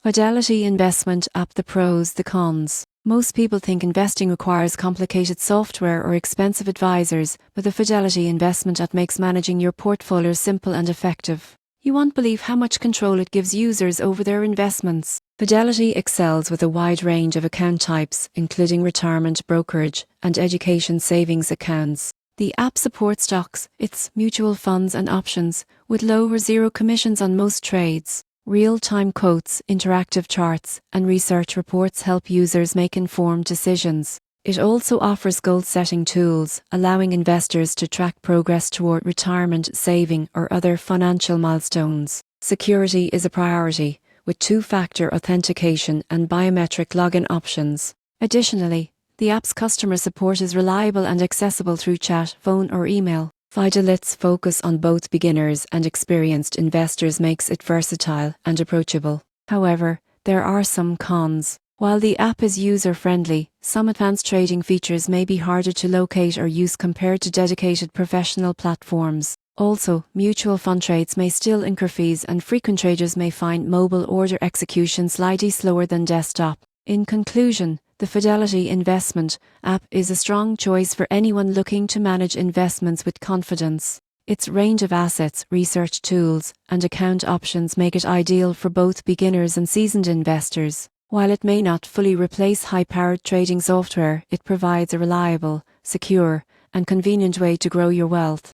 Fidelity Investment App. The pros, the cons. Most people think investing requires complicated software or expensive advisors, but the Fidelity Investment App makes managing your portfolio simple and effective. You won't believe how much control it gives users over their investments. Fidelity excels with a wide range of account types, including retirement, brokerage, and education savings accounts. The app supports stocks, its mutual funds and options, with low or zero commissions on most trades. Real-time quotes, interactive charts, and research reports help users make informed decisions. It also offers goal-setting tools, allowing investors to track progress toward retirement, saving, or other financial milestones. Security is a priority, with two-factor authentication and biometric login options. Additionally, the app's customer support is reliable and accessible through chat, phone, or email. Fidelity's focus on both beginners and experienced investors makes it versatile and approachable. However, there are some cons. While the app is user-friendly, some advanced trading features may be harder to locate or use compared to dedicated professional platforms. Also, mutual fund trades may still incur fees, and frequent traders may find mobile order execution slightly slower than desktop. In conclusion, the Fidelity Investment App is a strong choice for anyone looking to manage investments with confidence. Its range of assets, research tools, and account options make it ideal for both beginners and seasoned investors. While it may not fully replace high-powered trading software, it provides a reliable, secure, and convenient way to grow your wealth.